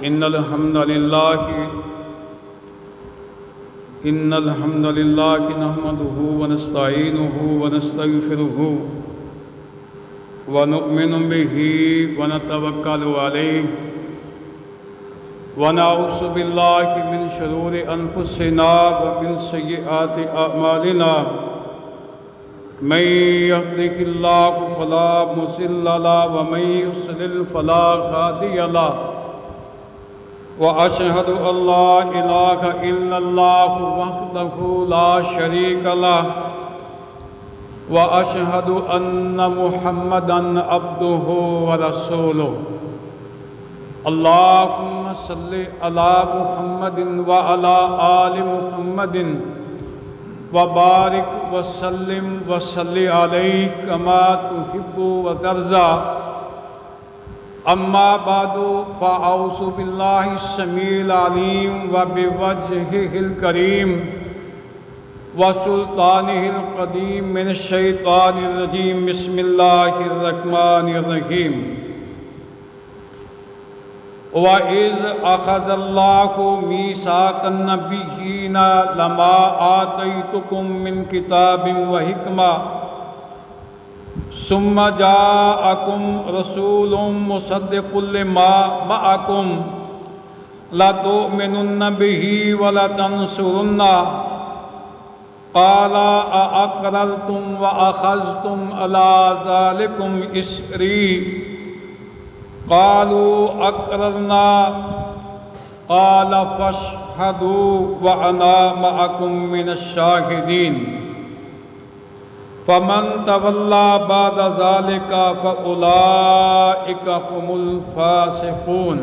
إن الحمد لله نحمده ونستعينه ونستغفره ونؤمن به ونتوكل عليه ونعوذ بالله من شرور أنفسنا ومن سيئات أعمالنا من يهده الله فلا مضل له ومن يضلل فلا هادي له وأشهد أن لا إله إلا الله وحده لا شريك له وأشهد أن محمدًا عبده ورسوله اللهم صل على محمد وعلى آل محمد وبارك وسلم وصل عليه كما تحب وترضى أما بعد فأعوذ بالله السميع العليم وبوجهه الكريم وسلطانه القديم من الشيطان الرجيم بسم الله الرحمن الرحيم وَإِذْ أَخَذَ اللَّهُ مِيثَاقَ النَّبِيِّينَ لَمَا آتَيْتُكُم مِّن كِتَابٍ وَحِكْمَةٍ ثُمَّ جَاءَكُمْ رَسُولٌ مُّصَدِّقٌ لِّمَا مَعَكُمْ لَتُؤْمِنُنَّ بِهِ وَلَتَنصُرُنَّهُ قَالَ أَأَقْرَرْتُمْ وَأَخَذْتُمْ عَلَىٰ ذَٰلِكُمْ إِصْرِي قالوا أقررنا قال فاشهدوا وأنا معكم من الشاهدين فمن تولى بعد ذلك فأولئك هم الفاسقون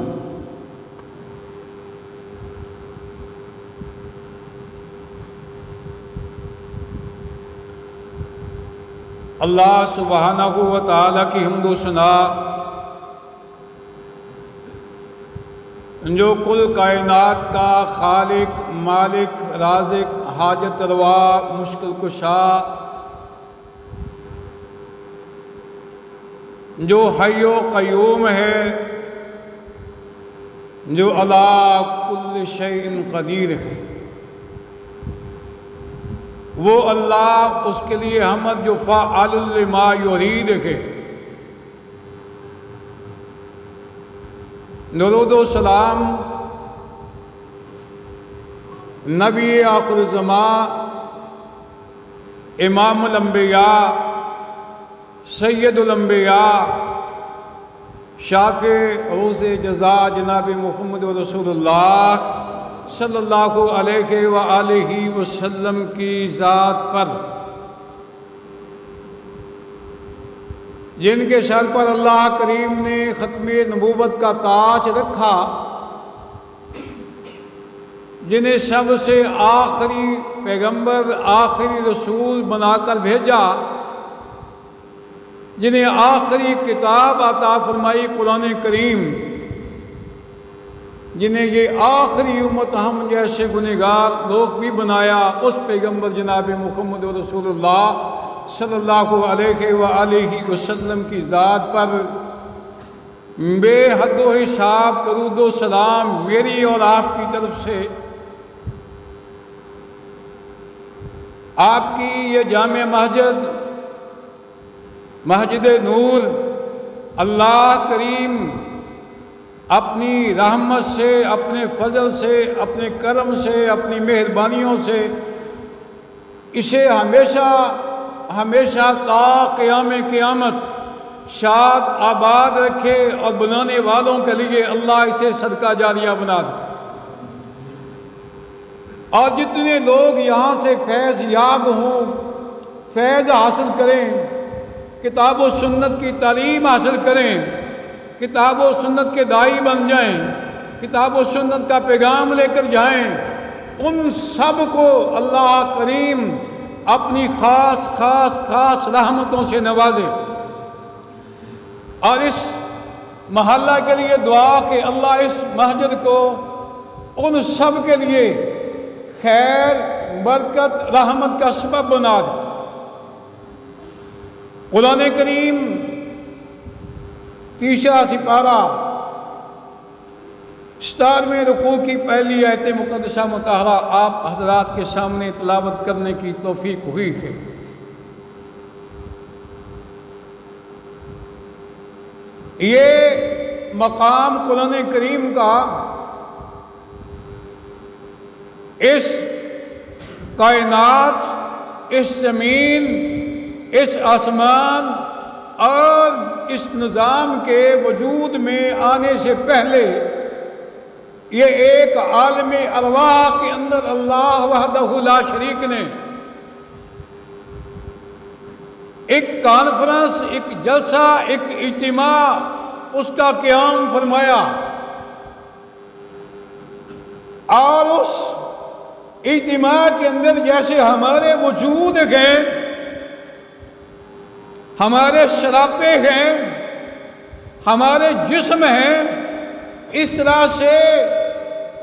اللہ سبحانہ و تعالیٰ کی حمد و ثنا جو کل کائنات کا خالق، مالک، رازق، حاجت روا، مشکل کشا، جو حی و قیوم ہے، جو علی کل شیء قدیر ہے، وہ اللہ، اس کے لیے حمد جو فعال لما یرید ہے۔ درود و سلام نبی آخر الزمان، امام الانبیاء، سید الانبیاء، شافع روز جزا جناب محمد رسول اللہ صلی اللہ علیہ وآلہ وسلم کی ذات پر، جن کے سر پر اللہ کریم نے ختم نبوت کا تاج رکھا، جنہیں سب سے آخری پیغمبر، آخری رسول بنا کر بھیجا، جنہیں آخری کتاب عطا فرمائی قرآن کریم، جنہیں یہ آخری امت ہم جیسے گنہگار لوگ بھی بنایا، اس پیغمبر جناب محمد رسول اللہ صلی اللہ علیہ وآلہ وسلم کی ذات پر بے حد و حساب درود و سلام میری اور آپ کی طرف سے۔ آپ کی یہ جامع مسجد، مسجد نور، اللہ کریم اپنی رحمت سے، اپنے فضل سے، اپنے کرم سے، اپنی مہربانیوں سے اسے ہمیشہ تا قیام قیامت شاد آباد رکھے، اور بنانے والوں کے لیے اللہ اسے صدقہ جاریہ بنا دے، اور جتنے لوگ یہاں سے فیض یاب ہوں، فیض حاصل کریں، کتاب و سنت کی تعلیم حاصل کریں، کتاب و سنت کے داعی بن جائیں، کتاب و سنت کا پیغام لے کر جائیں، ان سب کو اللہ کریم اپنی خاص رحمتوں سے نوازے، اور اس محلہ کے لیے دعا کہ اللہ اس مسجد کو ان سب کے لیے خیر، برکت، رحمت کا سبب بنا دے۔ قرآن کریم تیسرا سپارہ 17ویں رکوع کی پہلی آیت مقدسہ مطالعہ آپ حضرات کے سامنے تلاوت کرنے کی توفیق ہوئی ہے۔ یہ مقام قرآن کریم کا اس کائنات، اس زمین، اس آسمان اور اس نظام کے وجود میں آنے سے پہلے یہ ایک عالم ارواح کے اندر اللہ وحدہ لا شریک نے ایک کانفرنس، ایک جلسہ، ایک اجتماع اس کا قیام فرمایا، اور اس اجتماع کے اندر جیسے ہمارے وجود ہیں، ہمارے شراپے ہیں، ہمارے جسم ہیں، اس طرح سے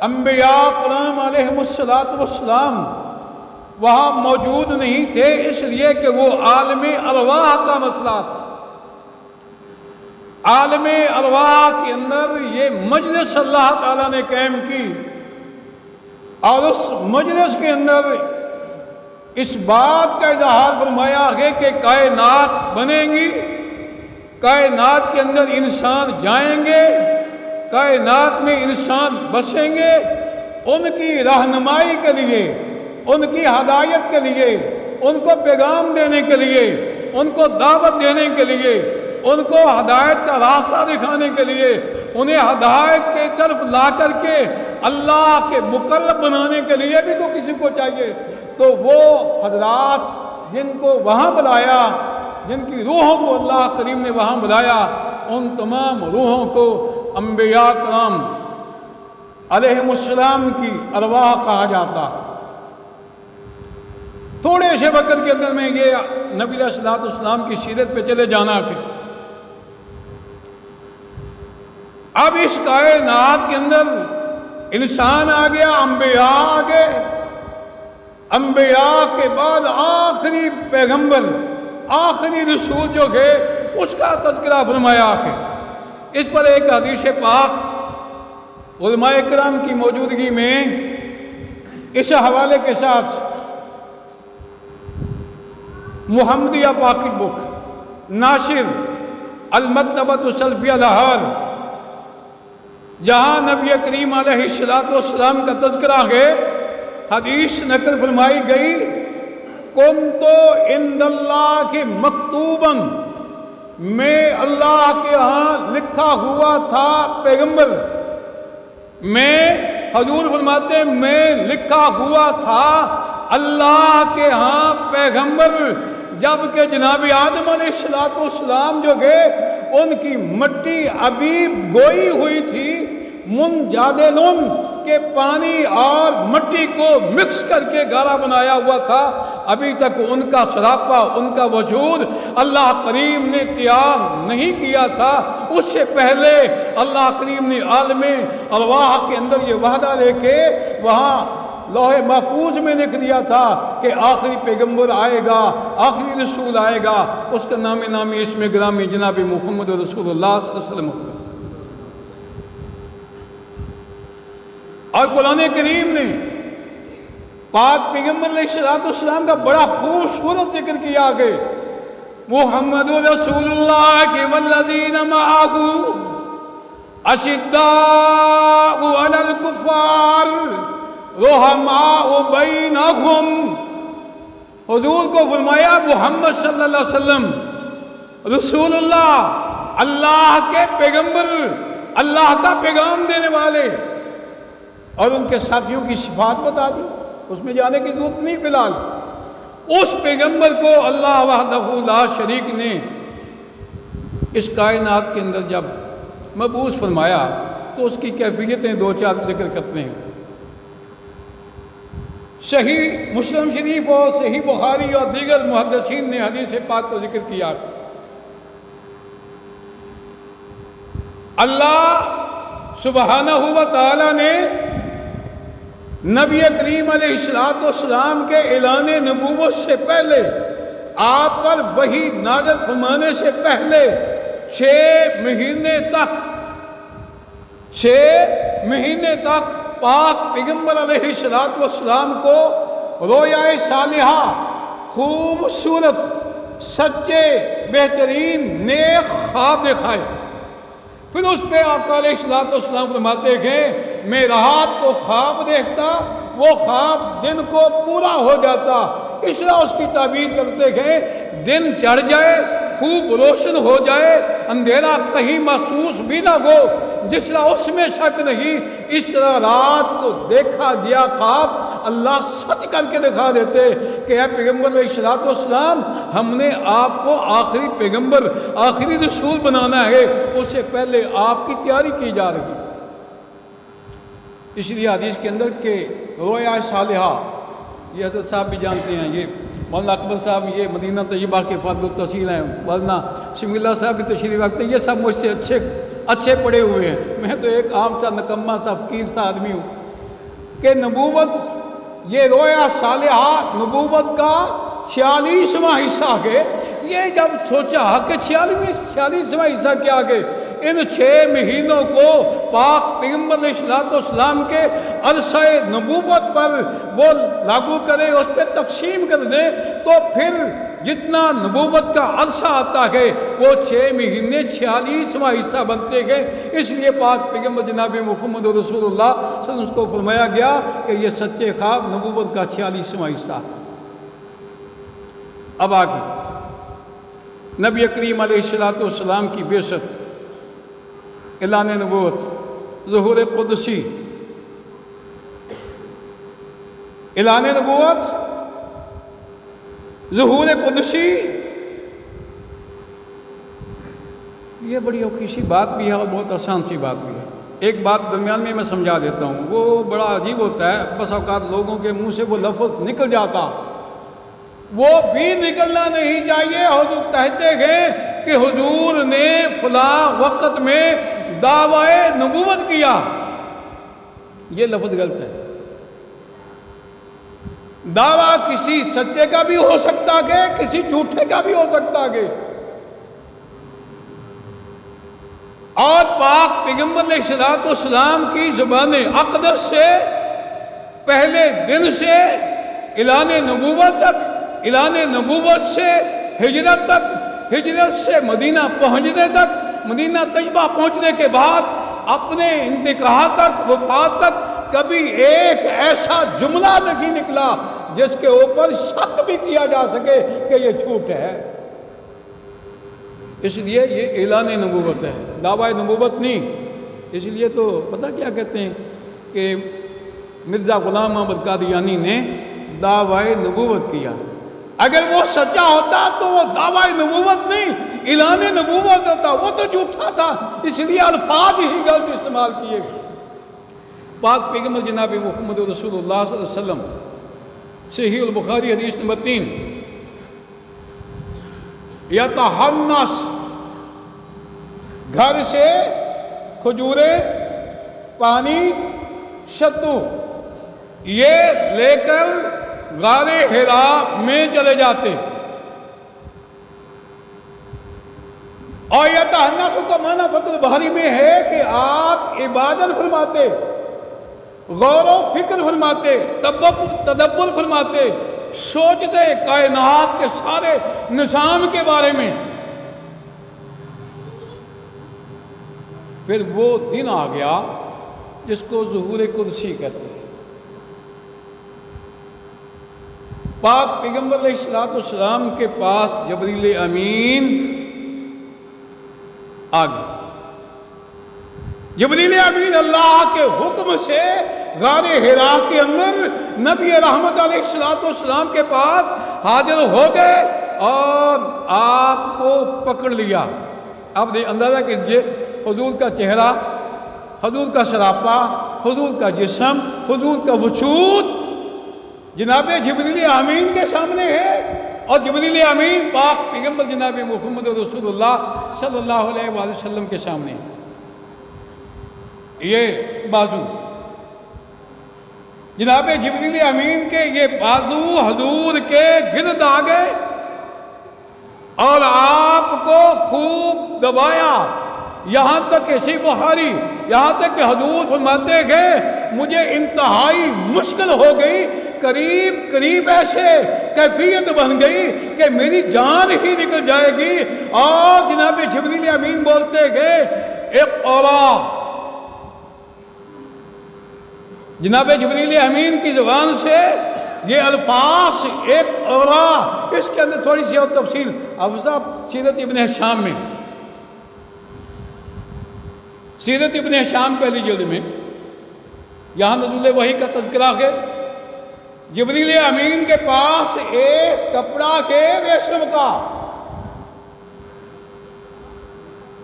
انبیاء کرام علیہم السلام وہاں موجود نہیں تھے، اس لیے کہ وہ عالم ارواح کا مسئلہ تھا۔ عالم ارواح کے اندر یہ مجلس اللہ تعالیٰ نے قائم کی، اور اس مجلس کے اندر اس بات کا اظہار فرمایا ہے کہ کائنات بنیں گی، کائنات کے اندر انسان جائیں گے، کائنات میں انسان بسیں گے، ان کی رہنمائی کے لیے، ان کی ہدایت کے لیے، ان کو پیغام دینے کے لیے، ان کو دعوت دینے کے لیے، ان کو ہدایت کا راستہ دکھانے کے لیے، انہیں ہدایت کی طرف لا کر کے اللہ کے مقرب بنانے کے لیے بھی تو کسی کو چاہیے۔ تو وہ حضرات جن کو وہاں بلایا، جن کی روحوں کو اللہ کریم نے وہاں بلایا، ان تمام روحوں کو انبیاء کرام علیہم السلام کی ارواح کہا جاتا۔ تھوڑے سے وقت کے اندر میں یہ نبی علیہ السلام کی سیرت پہ چلے جانا کہ اب اس کائنات کے اندر انسان آ گیا، انبیاء آ گئے، انبیاء کے بعد آخری پیغمبر، آخری رسول جو گئے، اس کا تذکرہ فرمایا ہے۔ اس پر ایک حدیث پاک علماء کرام کی موجودگی میں اس حوالے کے ساتھ محمدیہ پاکٹ بک ناشر المکتبۃ السلفیہ لاہور، جہاں نبی کریم علیہ السلام کا تذکرہ ہے، حدیث نقل فرمائی گئی، کنتو عند اللہ مکتوباً، میں اللہ کے ہاں لکھا ہوا تھا پیغمبر، میں حضور فرماتے میں لکھا ہوا تھا اللہ کے ہاں پیغمبر، جبکہ جناب آدم علیہ السلام جو گئے ان کی مٹی ابھی گوئی ہوئی تھی، منجادلن کہ پانی اور مٹی کو مکس کر کے گاڑا بنایا ہوا تھا، ابھی تک ان کا سراپا، ان کا وجود اللہ کریم نے تیار نہیں کیا تھا۔ اس سے پہلے اللہ کریم نے عالم ارواح کے اندر یہ وعدہ لے کے وہاں لوح محفوظ میں لکھ دیا تھا کہ آخری پیغمبر آئے گا، آخری رسول آئے گا، اس کا نامی اسم گرامی جناب محمد رسول اللہ صلی اللہ علیہ وسلم۔ اور قرآن کریم نے پاک پیغمبر علیہ السلام کا بڑا خوبصورت ذکر کیا کہ محمد رسول اللہ والذین معہ اشداء علی الکفار رحماء بینہم۔ حضور کو فرمایا محمد صلی اللہ علیہ وسلم رسول اللہ، اللہ کے پیغمبر، اللہ کا پیغام دینے والے، اور ان کے ساتھیوں کی صفات بتا دی، اس میں جانے کی ضرورت نہیں فی الحال۔ اس پیغمبر کو اللہ وحدہ لا شریک نے اس کائنات کے اندر جب مبعوث فرمایا تو اس کی کیفیتیں دو چار ذکر کرتے ہیں۔ صحیح مسلم شریف اور صحیح بخاری اور دیگر محدثین نے حدیث پاک کو ذکر کیا، اللہ سبحانہ و تعالی نے نبی کریم علیہ السلام کے اعلان نبوت سے پہلے، آپ پر وحی نازل فرمانے سے پہلے 6 مہینے تک 6 مہینے تک پاک پیغمبر علیہ السلام کو رویا صالحہ، خوبصورت، سچے، بہترین، نیک خواب دکھائے۔ پھر اس پہ آقا علیہ السلام فرماتے ہیں میں رات کو خواب دیکھتا، وہ خواب دن کو پورا ہو جاتا۔ اس طرح اس کی تعبیر کرتے ہیں دن چڑھ جائے، خوب روشن ہو جائے، اندھیرا کہیں محسوس بھی نہ ہو، جس طرح اس میں شک نہیں، اس طرح رات کو دیکھا گیا خواب اللہ سچ کر کے دکھا دیتے کہ اے پیغمبر علیہ السلام، ہم نے آپ کو آخری پیغمبر، آخری رسول بنانا ہے، اس سے پہلے آپ کی تیاری کی جا رہی۔ اس لیے حدیث کے اندر کہ رویا صالحہ، یہ حضرت صاحب بھی جانتے ہیں، یہ مولانا اکبر صاحب یہ مدینہ طیبہ کے فاضل التحصیل ہیں، مولانا شمی اللہ صاحب بھی تشریف رکھتے ہیں، یہ سب مجھ سے اچھے پڑھے ہوئے ہیں، میں تو ایک عام سا نکمہ سا فقیر سا آدمی ہوں۔ کہ نبوت، یہ رویا صالحہ نبوت کا 46واں حصہ ہے۔ یہ جب سوچا کہ 46واں حصہ کیا کہ ان 6 مہینوں کو پاک پیغمبر علیہ السلام کے عرصہ نبوت پر وہ لاگو کرے، اس پہ تقسیم کر دے، تو پھر جتنا نبوت کا عرصہ آتا ہے وہ 6 مہینے 46واں حصہ بنتے ہیں۔ اس لیے پاک پیغمبر جناب محمد رسول اللہ صلی اللہ علیہ وسلم کو فرمایا گیا کہ یہ سچے خواب نبوت کا 46واں حصہ۔ اب آگے نبی کریم علیہ السلام کی بعثت، اعلان نبوت، ظہور قدسی، اعلان نبوت، ظہور قدسی، یہ بڑی اوکھی سی بات بھی ہے اور بہت آسان سی بات بھی ہے۔ ایک بات درمیان میں سمجھا دیتا ہوں، وہ بڑا عجیب ہوتا ہے، بس اوقات لوگوں کے منہ سے وہ لفظ نکل جاتا، وہ بھی نکلنا نہیں چاہیے۔ حضور کہتے ہیں کہ حضور نے فلاں وقت میں دعوی نبوت کیا، یہ لفظ غلط ہے۔ دعویٰ کسی سچے کا بھی ہو سکتا ہے، کسی جھوٹے کا بھی ہو سکتا ہے، اور پاک پیغمبر علیہ السلام کی زبان اقدس سے پہلے دن سے اعلان نبوت تک، اعلان نبوت سے ہجرت تک، ہجرت سے مدینہ پہنچنے تک، مدینہ طیبہ پہنچنے کے بعد اپنے انتقال تک، وفات تک کبھی ایک ایسا جملہ نہیں نکلا جس کے اوپر شک بھی کیا جا سکے کہ یہ جھوٹ ہے۔ اس لیے یہ اعلان نبوت ہے، دعوی نبوت نہیں۔ اس لیے تو پتہ کیا کہتے ہیں کہ مرزا غلام احمد قادیانی نے دعوی نبوت کیا، اگر وہ سچا ہوتا تو وہ دعوی نبوت نہیں، اعلان نبوت ہوتا، وہ تو جھوٹا تھا، اس لیے الفاظ ہی غلط استعمال کیے گئے۔ پاک پیغمبر جناب محمد رسول اللہ صلی اللہ علیہ وسلم، صحیح البخاری حدیث نمبر 3، یتحنس، گھر سے کھجوریں، پانی، شتو یہ لے کر غار حراء میں چلے جاتے، اور یتحنس کا معنی فتح الباری میں ہے کہ آپ عبادت فرماتے، غور و فکر فرماتے، تدبر فرماتے، سوچتے کائنات کے سارے نظام کے بارے میں۔ پھر وہ دن آ گیا جس کو ظہور قدسی کہتے ہیں۔ پاک پیغمبر علیہ السلام کے پاس جبریل امین آ گئے۔ جبریل امین اللہ کے حکم سے غار حراء کے اندر نبی رحمت علیہ السلام کے پاس حاضر ہو گئے اور آپ کو پکڑ لیا۔ آپ اندازہ کیجیے، حضور کا چہرہ، حضور کا سراپا، حضور کا جسم، حضور کا وجود جناب جبریل امین کے سامنے ہے، اور جبریل امین پاک پیغمبر جناب محمد رسول اللہ صلی اللہ علیہ وآلہ وسلم کے سامنے ہے۔ یہ بازو جناب جبریل امین کے، یہ بازو حضور کے گرد آ گئے اور آپ کو خوب دبایا، یہاں تک کہ صحیح بخاری، یہاں تک کہ حضور فرماتے کہ مجھے انتہائی مشکل ہو گئی، قریب قریب ایسے کیفیت بن گئی کہ میری جان ہی نکل جائے گی، اور جناب جبریل امین بولتے گئے اقرا، جناب جبریل امین کی زبان سے یہ الفاظ اقرا، اس کے اندر تھوڑی سی اور تفصیل افزا سیرت ابن ہشام میں، سیرت ابن ہشام پہلی جلد میں یہاں نزول وحی کا تذکرہ ہے، جبریل امین کے پاس ایک کپڑا کے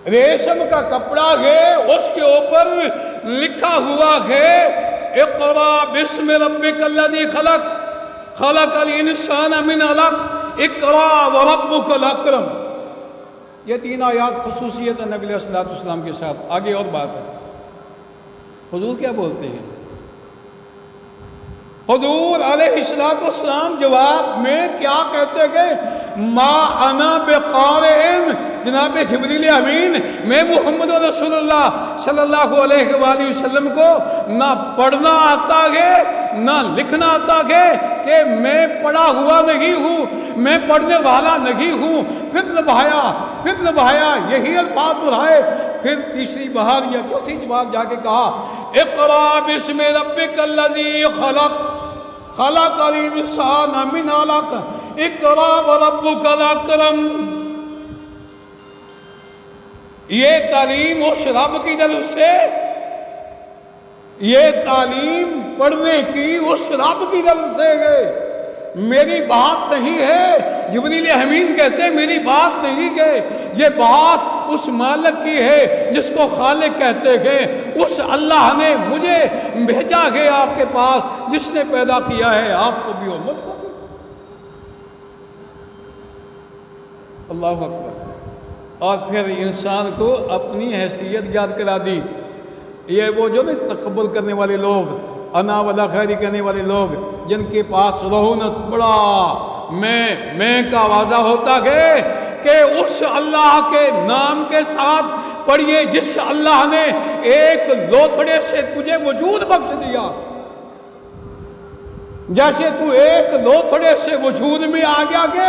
ریشم کا کپڑا ہے، اس کے اوپر لکھا ہوا ہے اقرا بسم ربک الذی خلق، خلق الانسان من علق، اقرا وربک الاکرم۔ یہ تین آیات خصوصیت ہے نبی علیہ السلام کے ساتھ۔ آگے اور بات ہے، حضور کیا بولتے ہیں؟ حضور علیہ السلام جواب میں کیا کہتے گئے؟ ما انا بقارئ، جناب جبریل امین میں محمد رسول اللہ صلی اللہ علیہ وآلہ وسلم کو نہ پڑھنا آتا ہے نہ لکھنا آتا ہے، کہ میں پڑھا ہوا نہیں ہوں، میں پڑھنے والا نہیں ہوں۔ پھر نبھایا یہی الفاظ دہرائے، پھر تیسری بار یا چوتھی بار جا کے کہا اقرا بسم ربک الذی خلق، خلق الانسان من علق، اقرا وربک الاکرم۔ یہ تعلیم اس رب کی طرف سے، یہ تعلیم پڑھنے کی اس رب کی طرف سے ہے، میری بات نہیں ہے۔ جبریل امین کہتے ہیں میری بات نہیں ہے، یہ بات اس مالک کی ہے جس کو خالق کہتے ہیں، اس اللہ نے مجھے بھیجا ہے آپ کے پاس، جس نے پیدا کیا ہے آپ کو بھی اور مجھ کو بھی۔ اللہ اکبر۔ اور پھر انسان کو اپنی حیثیت یاد کرا دی۔ یہ وہ جو نہیں تکبر کرنے والے لوگ، انا ولا خیری کہنے والے لوگ، جن کے پاس رہونت بڑا میں کا واضح ہوتا ہے کہ اس اللہ کے نام کے ساتھ پڑھیے جس اللہ نے ایک لوتھڑے سے تجھے وجود بخش دیا، جیسے تو ایک لوتھڑے سے وجود میں آ گیا کہ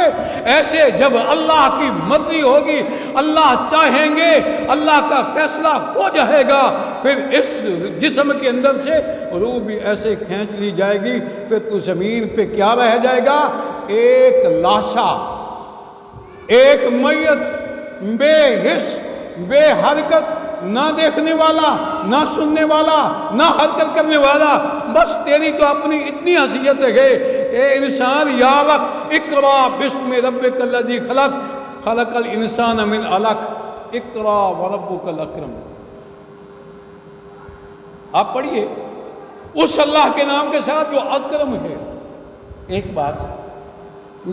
ایسے جب اللہ کی مرضی ہوگی، اللہ چاہیں گے، اللہ کا فیصلہ ہو جائے گا، پھر اس جسم کے اندر سے روح بھی ایسے کھینچ لی جائے گی، پھر تو زمین پہ کیا رہ جائے گا؟ ایک لاشا، ایک میت، بے حس، بے حرکت، نہ دیکھنے والا، نہ سننے والا، نہ حرکت کرنے والا۔ بس تیری تو اپنی اتنی حیثیت ہے، اے انسان یاد رکھ، اقرا بسم ربک الذی خلق، خلق الانسان من علق، اقرا وربک الاکرم۔ آپ پڑھیے اس اللہ کے نام کے ساتھ جو اکرم ہے۔ ایک بات،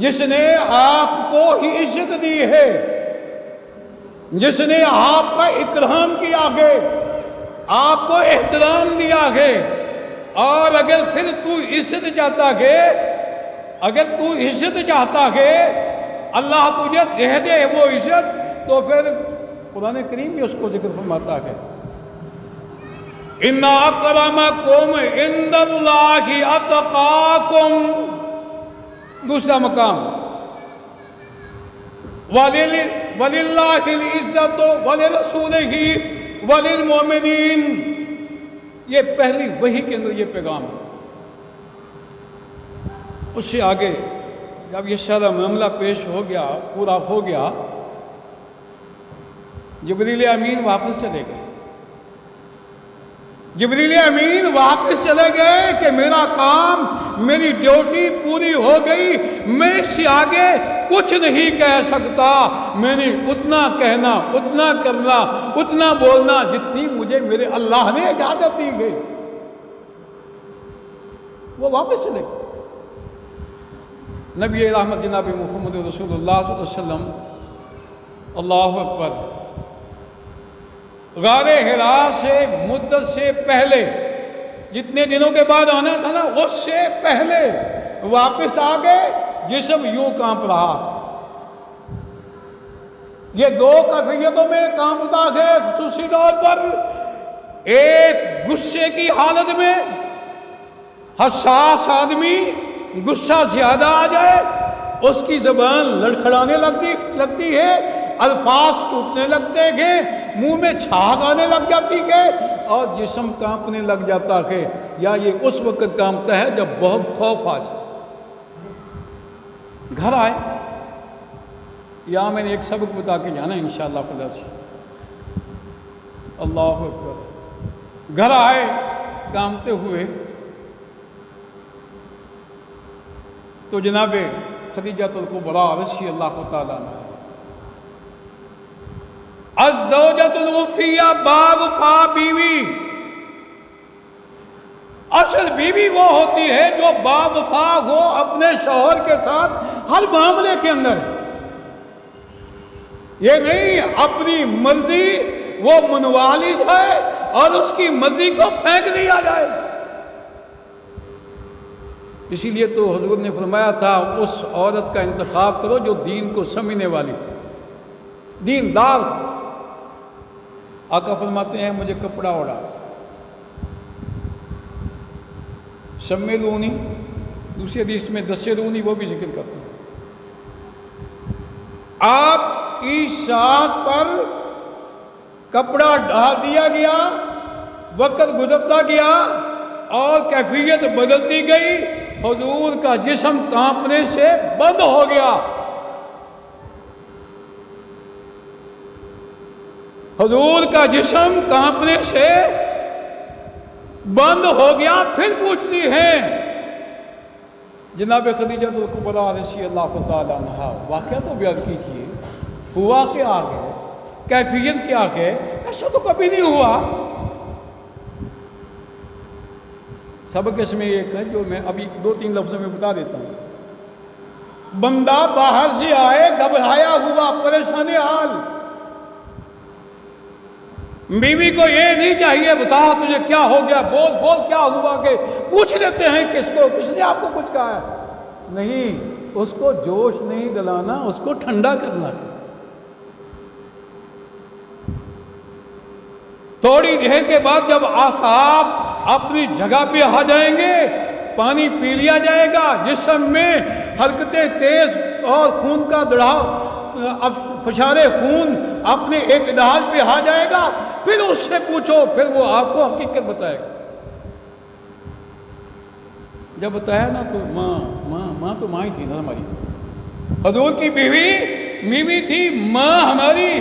جس نے آپ کو ہی عزت دی ہے، جس نے آپ کا اکرام کیا ہے، آپ کو احترام دیا ہے، اور اگر پھر تو عزت چاہتا ہے، اگر تو عزت چاہتا ہے اللہ تجھے دے دے وہ عزت، تو پھر قرآن کریم بھی اس کو ذکر فرماتا ہے ان اکرمکم عند اللہ اتقاکم۔ دوسرا مقام وَلِلَّهِ الْعِزَّةُ وَلِرَسُولِهِ وَلِلْمُؤْمِنِينَ۔ یہ پہلی وحی کے اندر یہ پیغام ہے۔ اس سے آگے جب یہ سارا معاملہ پیش ہو گیا، پورا ہو گیا، جبریل امین واپس چلے گئے۔ جبریل امین واپس چلے گئے کہ میرا کام، میری ڈیوٹی پوری ہو گئی، میں اس سے آگے کچھ نہیں کہہ سکتا، میں نے اتنا کہنا، اتنا کرنا، اتنا بولنا جتنی مجھے میرے اللہ نے اجازت دی گئی۔ وہ واپس چلے گئے۔ نبی رحمت جناب محمد رسول اللہ صلی اللہ علیہ وسلم، اللہ اکبر، غار حرا سے مدت سے پہلے، جتنے دنوں کے بعد آنا تھا نا، اس سے پہلے واپس آ گئے، جسم یوں کانپ رہا، یہ دو کیفیتوں میں کام ہوتا ہے، خصوصی طور پر ایک غصے کی حالت میں حساس آدمی غصہ زیادہ آ جائے اس کی زبان لڑکھڑانے لگتی ہے، الفاظ ٹوٹنے لگتے ہیں، منہ میں چھاگ آنے لگ جاتی ہے اور جسم کانپنے لگ جاتا ہے، یا یہ اس وقت کانپتا ہے جب بہت خوف آ جائے۔ گھر آئے، یا میں نے ایک سبق بتا کے جانا ہے انشاءاللہ خدا سے، اللہ اکبر۔ گھر آئے کامتے ہوئے تو جناب خدیجۃ الکبریٰ رضی اللہ تعالیٰ عنہا، الزوجۃ الوفیہ باوفا بیوی، اصل بیوی وہ ہوتی ہے جو باوفا ہو اپنے شوہر کے ساتھ ہر معاملے کے اندر، یہ نہیں اپنی مرضی وہ منوا لی جائے اور اس کی مرضی کو پھینک دیا جائے۔ اسی لیے تو حضور نے فرمایا تھا اس عورت کا انتخاب کرو جو دین کو سمجھنے والی، دیندار۔ آقا فرماتے ہیں مجھے کپڑا اوڑھا، سمیلونی، دوسری حدیث میں دسرونی، وہ بھی ذکر کرتے ہیں۔ آپ کی ساتھ پر کپڑا ڈال دیا گیا، وقت گزرتا گیا اور کیفیت بدلتی گئی، حضور کا جسم کانپنے سے بند ہو گیا، حضور کا جسم کانپنے سے بند ہو گیا۔ پھر پوچھتی ہیں جناب خدیجۃ الکبریٰ رضی اللہ تعالیٰ عنہا، واقعہ تو بیان کیجیے، ہوا کیا ہے، کیفیت کیا ہے؟ ایسا تو کبھی نہیں ہوا۔ سبق اس میں ایک ہے جو میں ابھی 2-3 لفظوں میں بتا دیتا ہوں۔ بندہ باہر سے آئے گھبرایا ہوا، پریشان حال، بیوی کو یہ نہیں چاہیے بتا تجھے کیا ہو گیا، بول بول کیا ہوا، کہ پوچھ لیتے ہیں کس کو، کس نے آپ کو کچھ کہا ہے؟ نہیں، اس کو جوش نہیں دلانا، اس کو ٹھنڈا کرنا ہے۔ تھوڑی دیر کے بعد جب اعصاب اپنی جگہ پہ آ جائیں گے، پانی پی لیا جائے گا، جسم میں حرکتیں تیز اور خون کا دوڑاؤ، فشار خون اپنے اعتدال پہ آ جائے گا، پھر اس سے پوچھو، پھر وہ آپ کو حقیقت بتائے گا۔ جب بتایا نا تو ماں تو ماں ہی تھی نا ہماری، حضور کی بیوی تھی، ماں ہماری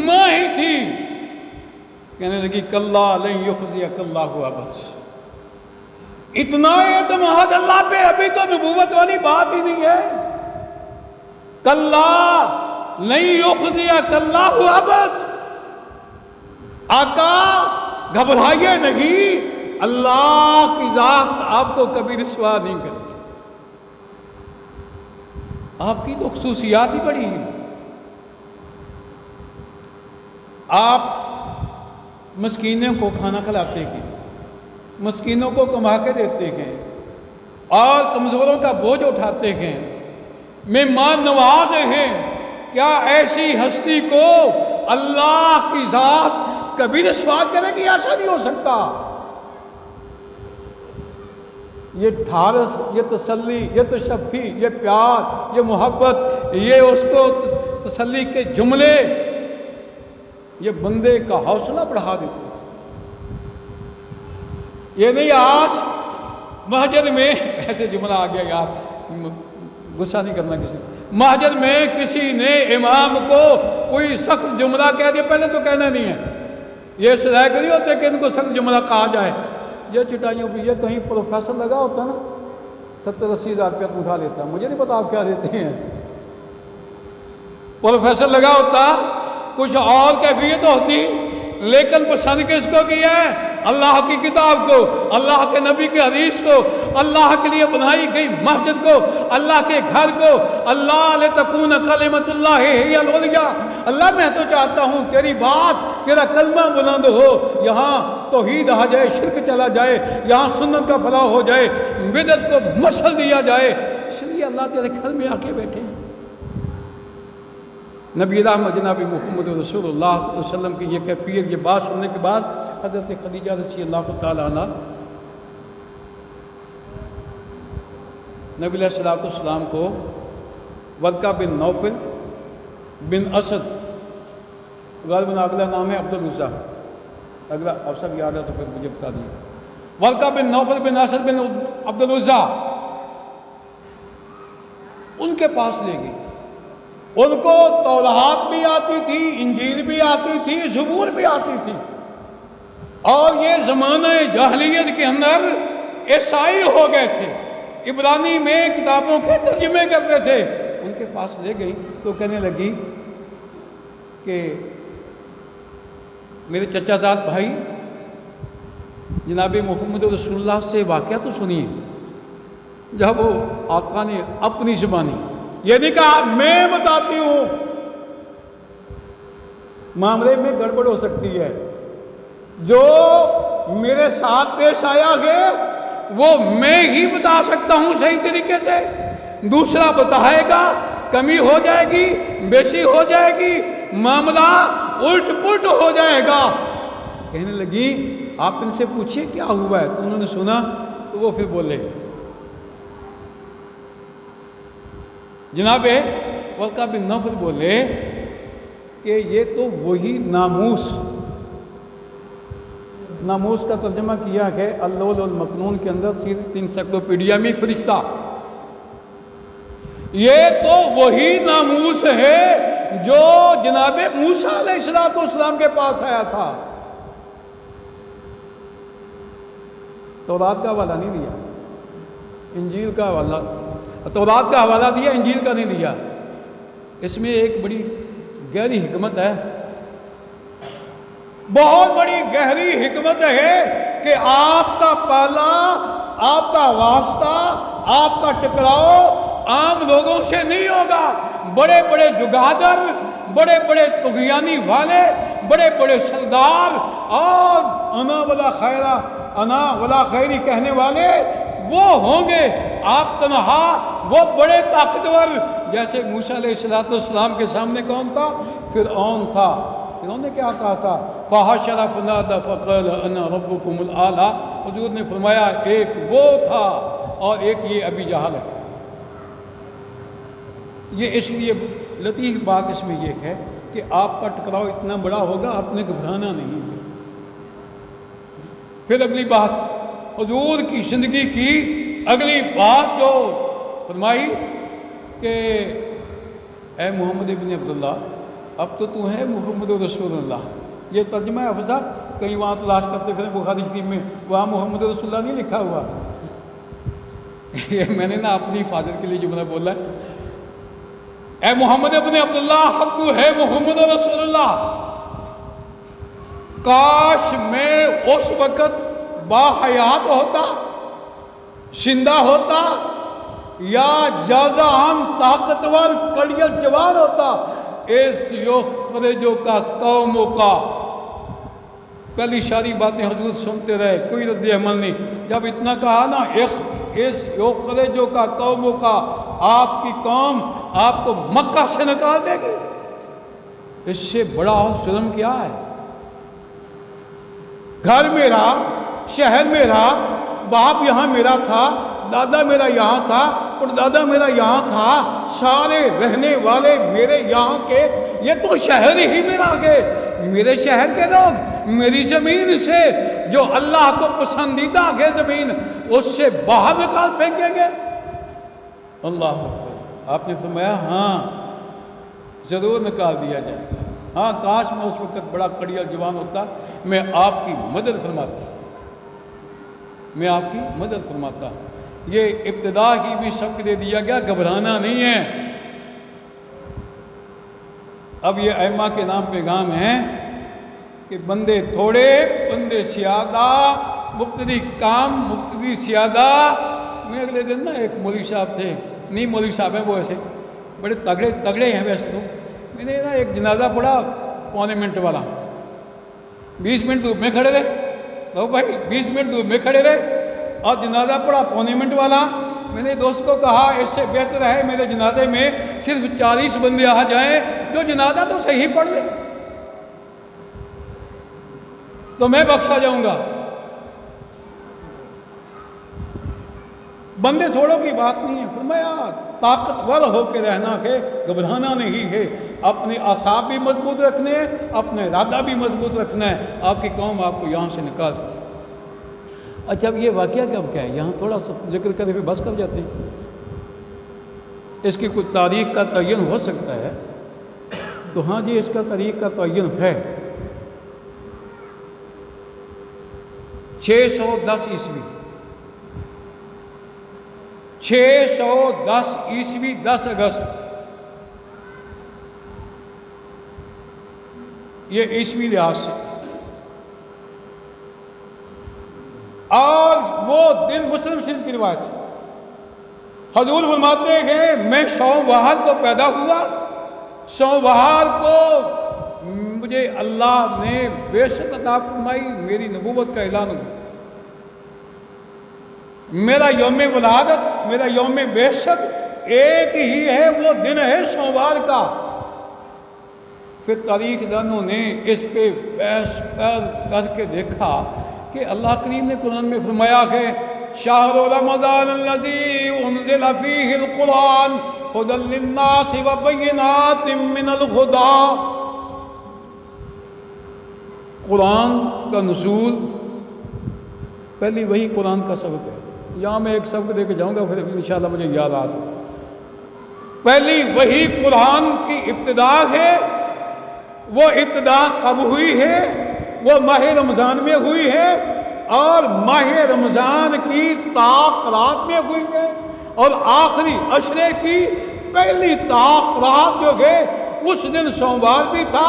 ماں ہی تھی۔ کہنے لگی کلا لن یخزیک اللہ ابدا، اتنا اعتماد اللہ پہ، ابھی تو نبوت والی بات ہی نہیں ہے۔ کلا لن یخزیک اللہ ابدا، آقا گھبرائیے نہیں، اللہ کی ذات آپ کو کبھی رسوا نہیں کرے گی۔ آپ کی تو خصوصیات ہی بڑی ہیں، آپ مسکینوں کو کھانا کھلاتے ہیں، مسکینوں کو کما کے دیتے ہیں اور کمزوروں کا بوجھ اٹھاتے ہیں، مہمان نواز ہیں۔ کیا ایسی ہستی کو اللہ کی ذات کبھی رسوا کرے گی؟ ایسا نہیں ہو سکتا۔ یہ ٹھارس، یہ تسلی، یہ تشفی، یہ پیار، یہ محبت، یہ اس کو تسلی کے جملے، یہ بندے کا حوصلہ بڑھا دیتے ہیں۔ یہ نہیں آج مسجد میں ایسے جملہ آ گیا یار، غصہ نہیں کرنا کسی، مسجد میں کسی نے امام کو کوئی سخت جملہ کہہ دیا، پہلے تو کہنا نہیں ہے، یہ سزائے نہیں ہوتے کہ ان کو سخت جملہ کہا جائے۔ یہ چٹائیوں پہ یہ کہیں پروفیسر لگا ہوتا نا 70-80 ہزار روپیہ تنخواہ لیتا، مجھے نہیں پتا آپ کیا دیتے ہیں، پروفیسر لگا ہوتا کچھ اور کیفیت ہوتی، لیکن پسند کس کو کیا ہے؟ اللہ کی کتاب کو، اللہ کے نبی کے حدیث کو، اللہ کے لیے بنائی گئی مسجد کو، اللہ کے گھر کو، اللہ لتکون کلمۃ اللہ ہی العلیٰ۔ اللہ میں تو چاہتا ہوں تیری بات، تیرا کلمہ بلند ہو، یہاں توحید آ جائے، شرک چلا جائے، یہاں سنت کا فلاح ہو جائے، بدعت کو مشعل دیا جائے، اس لیے اللہ تیرے گھر میں آ کے بیٹھے ہیں۔ نبی رحمت جناب محمد رسول اللہ صلی اللہ علیہ وسلم کی یہ کیفیت، یہ بات سننے کے بعد حضرت خدیجہ رضی اللہ تعالیٰ عنہ نبی علیہ السلام کو ورقہ بن نوفل بن اسد، غالباً اگلا نام ہے عبد العزیٰ، اگلا آپ سب یاد ہے تو پھر مجھے بتا دیجیے، ورقہ بن نوفل بن اسد بن عبد العزیٰ ان کے پاس لے گئی۔ ان کو توراۃ بھی آتی تھی، انجیل بھی آتی تھی، زبور بھی آتی تھی، اور یہ زمانہ جاہلیت کے اندر عیسائی ہو گئے تھے، عبرانی میں کتابوں کے ترجمے کرتے تھے۔ ان کے پاس لے گئی تو کہنے لگی کہ میرے چچا زاد بھائی جناب محمد رسول اللہ سے واقعہ تو سنیے۔ جب وہ آقا نے اپنی زبانی یہ نہیں کہا میں بتاتی ہوں، معاملے میں گڑبڑ ہو سکتی ہے، جو میرے ساتھ پیش آیا ہے وہ میں ہی بتا سکتا ہوں صحیح طریقے سے، دوسرا بتائے گا کمی ہو جائے گی، بیشی ہو جائے گی، معاملہ الٹ پلٹ ہو جائے گا۔ کہنے لگی آپ ان سے پوچھئے کیا ہوا ہے، تو انہوں نے سنا تو وہ پھر بولے جناب ورقہ بن نوفل بولے کہ یہ تو وہی ناموس کا ترجمہ کیا ہے اللؤلؤ المکنون کے اندر سیرت انسائکلوپیڈیا میں فرشتہ، یہ تو وہی ناموس ہے جو جناب موسیٰ علیہ السلام کے پاس آیا تھا۔ تورات کا حوالہ نہیں دیا، انجیل کا حوالہ، تورات کا حوالہ دیا، انجیل کا نہیں دیا۔ اس میں ایک بڑی گہری حکمت ہے، بہت بڑی گہری حکمت ہے کہ آپ کا پالا، آپ کا واسطہ، آپ کا ٹکراؤ عام لوگوں سے نہیں ہوگا، بڑے بڑے جگادر، بڑے بڑے طغیانی والے، بڑے بڑے سردار اور انا ولا خیری کہنے والے وہ ہوں گے۔ آپ تنہا، وہ بڑے طاقتور، جیسے موسیٰ علیہ السلام کے سامنے کون تھا؟ فرعون تھا۔ فرعون نے کیا کہا تھا؟ فَحَشَرَ فَنَادَى فَقَالَ أَنَا رَبُّكُمُ الْأَعْلَىٰ۔ حضور نے فرمایا ایک وہ تھا اور ایک یہ ابی جہل ہے۔ یہ اس لیے لطیف بات اس میں یہ ہے کہ آپ کا ٹکراؤ اتنا بڑا ہوگا، آپ نے گھبرانا نہیں ہے۔ پھر اگلی بات، حضور کی زندگی کی اگلی بات جو فرمائی کہ اے محمد ابن عبداللہ اب تو ہے محمد رسول اللہ۔ یہ ترجمہ ہے حفظہ، کئی وہاں تلاش کرتے پھر بخاری شریف میں وہاں محمد رسول اللہ نہیں لکھا ہوا۔ یہ میں نے نا اپنی حفاظت کے لیے جملہ بولا ہے، اے محمد ابن عبداللہ اب تو ہے محمد رسول اللہ۔ کاش میں اس وقت باحیات ہوتا، زندہ ہوتا، یا جازان طاقتور کڑیل جوان ہوتا۔ اس یخرجو کا قوموں کا، پہلی ساری باتیں حضور سنتے رہے، کوئی رد عمل نہیں۔ جب اتنا کہا نا اس یخرجو کا قوموں کا، آپ کی قوم آپ کو مکہ سے نکال دے گی، اس سے بڑا ظلم کیا ہے؟ گھر میرا، شہر میرا، باپ یہاں میرا تھا، دادا میرا یہاں تھا، اور دادا میرا یہاں تھا، سارے رہنے والے میرے یہاں کے، یہ تو شہر ہی میرا کے، میرے شہر کے لوگ میری زمین سے جو اللہ کو پسندیدہ ہے زمین، اس سے باہر نکال پھینکیں گے۔ اللہ اکبر۔ آپ نے فرمایا ہاں ضرور نکال دیا جائے گا، ہاں کاش میں اس وقت بڑا کڑیا جوان ہوتا، میں آپ کی مدد فرماتا، میں آپ کی مدد فرماتا۔ یہ ابتدا کی بھی سبق دے دیا گیا، گھبرانا نہیں ہے۔ اب یہ ائمہ کے نام پیغام ہے کہ بندے تھوڑے، بندے زیادہ، مقتدی کام، مقتدی زیادہ۔ میں اگلے دن نا ایک مولوی صاحب تھے، نہیں مولوی صاحب ہیں وہ، ایسے بڑے تگڑے ہیں ویسے تو، میں نے نا ایک جنازہ پڑھا 15 منٹ والا، 20 منٹ دھوپ میں کھڑے رہے، تو بھائی 20 منٹ دھوپ میں کھڑے رہے اور جنازہ پڑھا 15 منٹ والا۔ میں نے دوست کو کہا اس سے بہتر ہے میرے جنازے میں صرف 40 بندے آ جائیں، جو جنازہ تو صحیح پڑھ لے تو میں بخشا جاؤں گا. بندے تھوڑوں کی بات نہیں ہے. فرمایا طاقتور ہو کے رہنا ہے، گھبرانا نہیں ہے، اپنے اعصاب بھی مضبوط رکھنے ہیں، اپنے ارادہ بھی مضبوط رکھنا ہے. آپ کی قوم آپ کو یہاں سے نکال. اچھا اب یہ واقعہ کب کیا ہے؟ یہاں تھوڑا سا ذکر کرے پھر بس کر جاتے ہیں. اس کی کچھ تاریخ کا تعین ہو سکتا ہے تو ہاں جی اس کا تاریخ کا تعین ہے. 610 عیسوی 610 عیسوی 10 اگست یہ عیسوی لحاظ سے. اور وہ دن مسلم شریف کی روایت ہے. حضور فرماتے ہیں میں سوموار کو پیدا ہوا، سوموار کو مجھے اللہ نے بعثت عطا فرمائی، میری نبوت کا اعلان ہوا. میرا یوم ولادت، میرا یوم بعثت ایک ہی ہے، وہ دن ہے سوموار کا. پھر تاریخ دانوں نے اس پہ بحث کر کے دیکھا کہ اللہ کریم نے قرآن میں فرمایا کہ شہر رمضان الذی انزل فیہ القرآن ھدی للناس وبینات من الہدی. قرآن کا نزول پہلی وہی قرآن کا سبق ہے. یہاں میں ایک سبق دے کے جاؤں گا پھر انشاءاللہ مجھے یاد آ گا. پہلی وہی قرآن کی ابتدا ہے. وہ ابتدا کب ہوئی ہے؟ وہ ماہ رمضان میں ہوئی ہے اور ماہ رمضان کی طاق رات میں ہوئی ہے. اور آخری عشرے کی پہلی طاق رات جو ہے اس دن سوموار بھی تھا،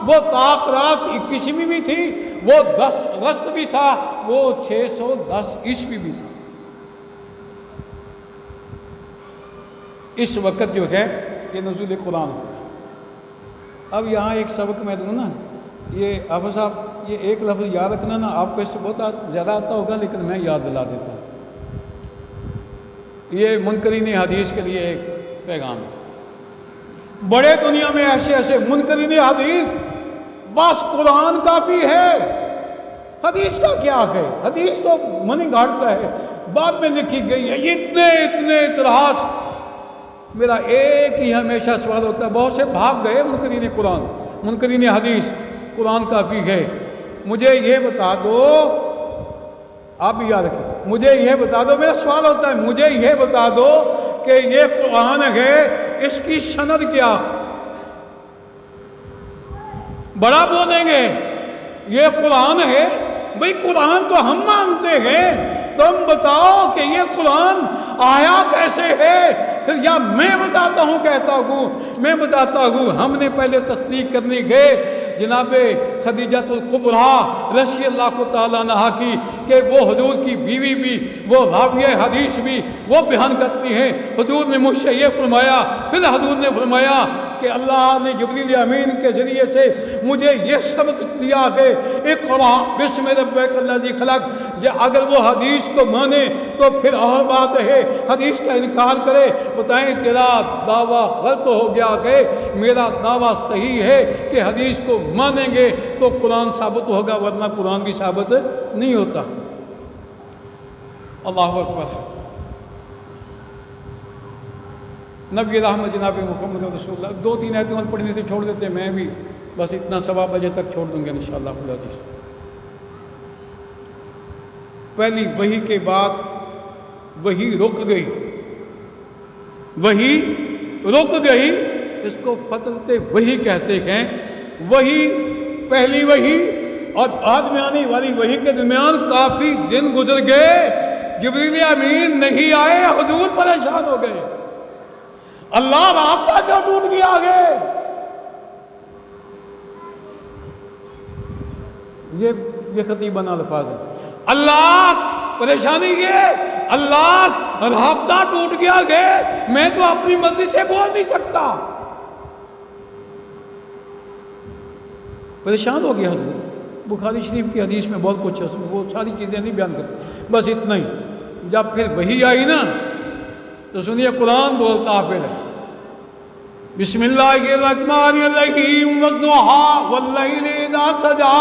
وہ طاق رات 21ویں بھی تھی، وہ 10 اگست بھی تھا، وہ 610 عیسوی بھی تھا. اس وقت جو ہے یہ نزول قرآن ہو. اب یہاں ایک سبق میں دوں نا، یہ حافظ صاحب یہ ایک لفظ یاد رکھنا نا، آپ کو اس سے بہت زیادہ آتا ہوگا لیکن میں یاد دلا دیتا ہوں. یہ منکرین حدیث کے لیے ایک پیغام ہے. بڑے دنیا میں ایسے ایسے منکرین حدیث، بس قرآن کافی ہے، حدیث کا کیا ہے؟ حدیث تو منی گھاٹتا ہے، بعد میں لکھی گئی ہے. اتنے اطلاعات. میرا ایک ہی ہمیشہ سوال ہوتا ہے، بہت سے بھاگ گئے منکرین قرآن، منکرین حدیث، قرآن کافی ہے. مجھے یہ بتا دو، آپ بھی یاد رکھیں، مجھے یہ بتا دو، میرا سوال ہوتا ہے مجھے یہ بتا دو کہ یہ قرآن ہے، اس کی سند کیا؟ بڑا بولیں گے یہ قرآن ہے. بھئی قرآن تو ہم مانتے ہیں، تم بتاؤ کہ یہ قرآن آیا کیسے ہے؟ پھر یا میں بتاتا ہوں، کہتا ہوں میں بتاتا ہوں. ہم نے پہلے تصدیق کرنی ہے جناب خدیجۃ الکبریٰ رضی اللہ تعالیٰ عنہا کی کہ وہ حضور کی بیوی بھی، وہ راویہ حدیث بھی، وہ بیان کرتی ہیں حضور نے مجھ سے یہ فرمایا. پھر حضور نے فرمایا کہ اللہ نے جبریل امین کے ذریعے سے مجھے یہ سبق دیا کہ اقرأ بسم ربک الذی خلق. اگر وہ حدیث کو مانے تو پھر اور بات ہے، حدیث کا انکار کرے. بتائیں تیرا دعویٰ غلط ہو گیا کہ میرا دعویٰ صحیح ہے کہ حدیث کو مانیں گے تو قرآن ثابت ہوگا، ورنہ قرآن بھی ثابت نہیں ہوتا. اللہ اکبر. نبی رحمت جناب محمد رسول اللہ. 2-3 آیتیں پڑھنے سے چھوڑ دیتے، میں بھی بس اتنا 1:15 بجے تک چھوڑ دوں گا انشاءاللہ العزیز. پہلی وحی کے بعد وحی رک گئی، وحی رک گئی. اس کو فترت وحی کہتے ہیں. وحی پہلی وحی اور بعد میں آنے والی وحی کے درمیان کافی دن گزر گئے. جبریل امین نہیں آئے، حضور پریشان ہو گئے. اللہ رابطہ کیوں ٹوٹ گیا آگے؟ یہ خطیبانہ الفاظ ہے. اللہ پریشانی یہ، اللہ رابطہ ٹوٹ گیا آگے، میں تو اپنی مرضی سے بول نہیں سکتا. پریشان ہو گیا حضور. بخاری شریف کی حدیث میں بہت کچھ ہے، اس میں وہ ساری چیزیں نہیں بیان کرتے، بس اتنا ہی. جب پھر وحی آئی نا تو سنیے قرآن بولتا پھر بسم اللہ الرحمن الرحیم والضحی واللیل اذا سجا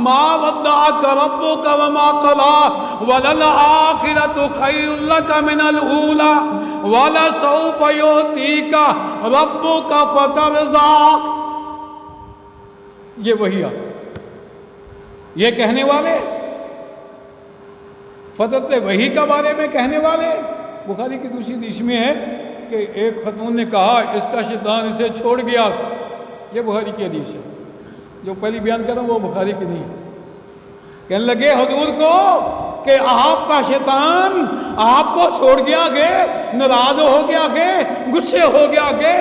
ما ودعک ربک وما قلی وللآخرۃ خیر لک من الاولی ولسوف یعطیک ربک فترضی. یہ وہی یہ کہنے والے فضلت وحی کا بارے میں کہنے والے. بخاری کی دوسری حدیث میں ہے کہ ایک خاتون نے کہا اس کا شیطان اسے چھوڑ گیا. یہ بخاری کی حدیث ہے. جو پہلی بیان کر رہا ہوں وہ بخاری کی نہیں. کہنے لگے حضور کو کہ آپ کا شیطان آپ کو چھوڑ گیا گے, ناراض ہو گیا گے, غصے ہو گیا گے,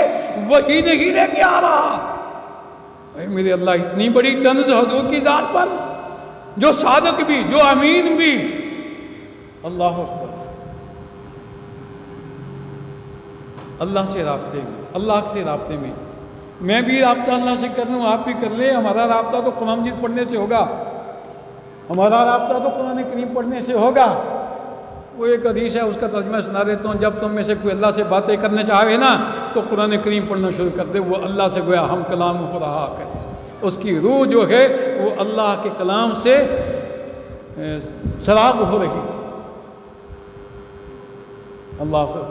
وہی نہیں لے کے آ رہا. میرے اللہ اتنی بڑی طنز حضور کی ذات پر, جو صادق بھی, جو امین بھی. اللہ اکبر. اللہ سے رابطے میں, اللہ سے رابطے میں میں بھی رابطہ اللہ سے کر لوں, آپ بھی کر لیں. ہمارا رابطہ تو قرآن مجید پڑھنے سے ہوگا, ہمارا رابطہ تو قرآن کریم پڑھنے سے ہوگا. وہ ایک حدیث ہے, اس کا ترجمہ سنا دیتا ہوں. جب تم میں سے کوئی اللہ سے باتیں کرنے چاہے نا تو قرآن کریم پڑھنا شروع کر دے. وہ اللہ سے گویا ہم کلام ہو رہا ہے, اس کی روح جو ہے وہ اللہ کے کلام سے شراب ہو رہی ہے. اللہ کو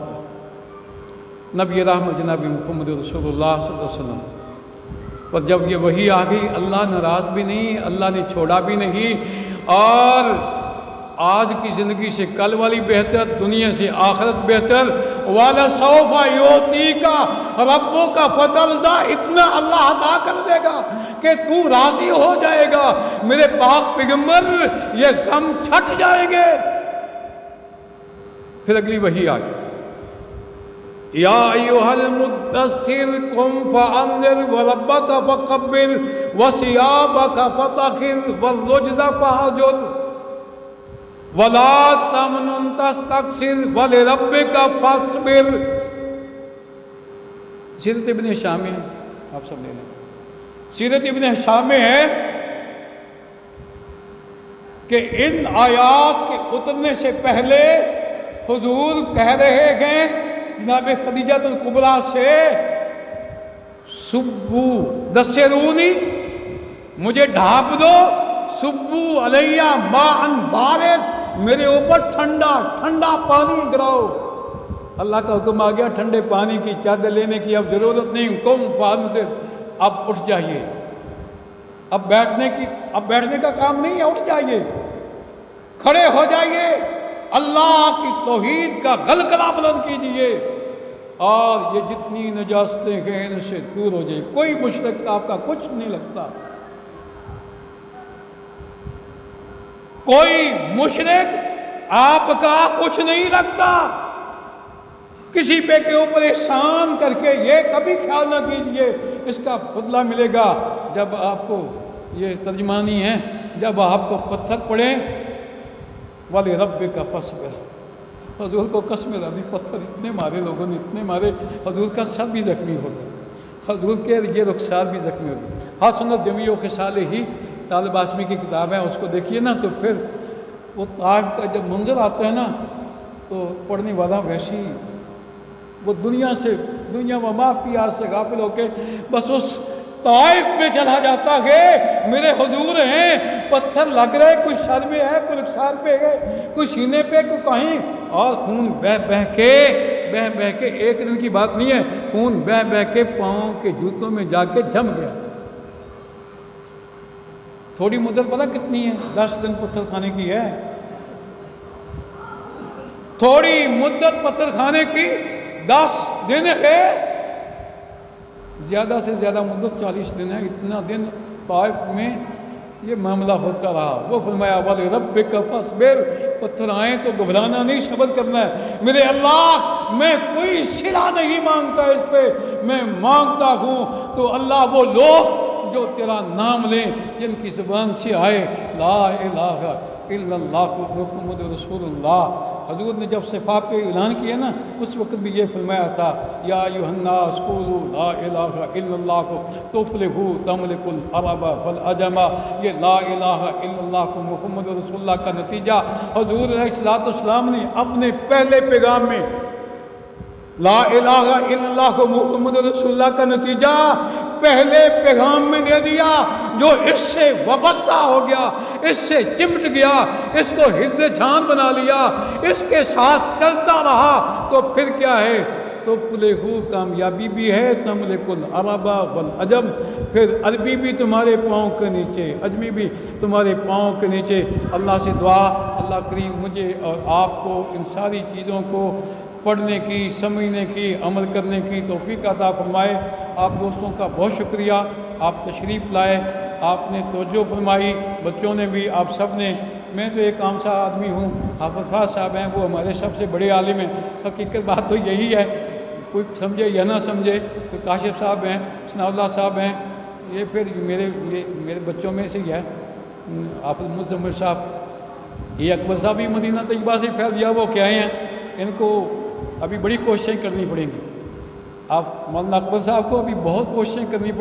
نبی رحمت جناب محمد رسول اللہ صلی اللہ علیہ وسلم پر جب یہ وحی آ گئی, اللہ ناراض بھی نہیں, اللہ نے چھوڑا بھی نہیں. اور آج کی زندگی سے کل والی بہتر, دنیا سے آخرت بہتر. وَلَسَوْفَ يُعْطِيكَ رَبُّكَ فَتَرْضَىٰ. اتنا اللہ عطا کر دے گا کہ تو راضی ہو جائے گا. میرے پاک پیغمبر یہ غم چھٹ جائیں گے. پھر اگلی وحی آ گئی, یا ایھا المدثر قم فانذر وربک فکبر وثیابک فطہر والرجز فاہجر ولا تمنن تستکثر ولربک فاصبر. سیرت ابن ہشام میں, آپ سب لے لیں, سیرت ابن ہشام میں ہے کہ ان آیات کے اترنے سے پہلے حضور کہہ رہے ہیں جناب خدیجہ الکبریٰ سے, سبو دسرونی, مجھے ڈھانپ دو, سبو علیہ ماء بارد, میرے اوپر ٹھنڈا ٹھنڈا پانی گراؤ. اللہ کا حکم آ گیا ٹھنڈے پانی کی چادر لینے کی اب ضرورت نہیں. قم فانذر, اب اٹھ جائیے, اب بیٹھنے کا کام نہیں ہے, اٹھ جائیے, کھڑے ہو جائیے, اللہ کی توحید کا غلغلہ بلند کیجئے, اور یہ جتنی نجاستیں ہیں ان سے دور ہو جائے. کوئی مشرک آپ کا کچھ نہیں لگتا, کوئی مشرک آپ کا کچھ نہیں لگتا. کسی پہ کے اوپر احسان کر کے یہ کبھی خیال نہ کیجئے اس کا بدلہ ملے گا. جب آپ کو یہ ترجمانی ہے, جب آپ کو پتھر پڑے وَلِرَبِّكَ فَاصْبِرْ. حضور کو قسم رانی پتھر اتنے مارے لوگوں نے, اتنے مارے, حضور کا سر بھی زخمی ہو گیا, حضور کے یہ رخسار بھی زخمی ہو گئی. سنت جمیع و خصال ہی طالب آسمی کی کتاب ہے, اس کو دیکھیے نا تو پھر وہ طائف کا جب منظر آتا ہے نا تو پڑھنے والا ویسی وہ دنیا و ما فیہا سے غافل ہو کے بس اس طائف میں چلا جاتا ہے. میرے حضور ہیں, پتھر لگ رہے, کوئی سر میں ہے, کوئی رخسار پہ ہے, کوئی سینے پہ, کوئی کہیں, اور خون بہہ بہہ کے ایک دن کی بات نہیں ہے, خون بہہ بہہ کے پاؤں کے جوتوں میں جا کے جم گیا. تھوڑی مدت پتہ کتنی ہے, 10 دن پتھر کھانے کی ہے. تھوڑی مدت پتھر کھانے کی 10 دن ہے, زیادہ سے زیادہ مدت 40 دن ہے. اتنا دن طائف میں یہ معاملہ ہوتا رہا. وہ فرمایا وَلِرَبِّكَ فَاصْبِرْ. پتھر آئیں تو گھبرانا نہیں, صبر کرنا ہے. میرے اللہ میں کوئی صلہ نہیں مانگتا اس پہ, میں مانگتا ہوں تو اللہ وہ لوگ جو تیرا نام لیں, جن کی زبان سے آئے لا الہ الا اللہ محمد رسول اللہ. حضور نے جب صفات پہ اعلان کیا نا اس وقت بھی یہ فرمایا تھا یا ایھا الناس قولوا لا الہ الا اللہ تفلحوا تملکوا العرب والعجم. یہ لا الہ الا اللہ محمد رسول اللہ کا نتیجہ حضور علیہ الصلوۃ والسلام نے اپنے پہلے پیغام میں لا الہ الا اللہ کو محمد رسول اللہ کا نتیجہ پہلے پیغام میں دے دیا. جو اس سے وابستہ ہو گیا، اس سے چمٹ گیا، اس کو حفظ جان بنا لیا، اس کے ساتھ چلتا رہا، تو پھر کیا ہے؟ تو فلحو کامیابی بھی ہے. تملک العرب والعجم، پھر عربی بھی تمہارے پاؤں کے نیچے، عجمی بھی تمہارے پاؤں کے نیچے. اللہ سے دعا اللہ کریم مجھے اور آپ کو ان ساری چیزوں کو پڑھنے کی، سمجھنے کی، عمل کرنے کی توفیق عطا فرمائے. آپ دوستوں کا بہت شکریہ، آپ تشریف لائے، آپ نے توجہ فرمائی، بچوں نے بھی، آپ سب نے. میں تو ایک عام سا آدمی ہوں، حافظ خان صاحب ہیں، وہ ہمارے سب سے بڑے عالم ہیں. حقیقت بات تو یہی ہے، کوئی سمجھے یا نہ سمجھے. تو کاشف صاحب ہیں، ثناء اللہ صاحب ہیں، یہ پھر میرے بچوں میں سے ہی ہے. حافظ مزمل صاحب، یہ اکبر صاحب بھی مدینہ طیبہ سے فیض یاب ہو کے آئے ہیں. ان کو ابھی بڑی کوششیں کرنی پڑیں گی. آپ مولانا اکبر صاحب کو ابھی بہت کوششیں کرنی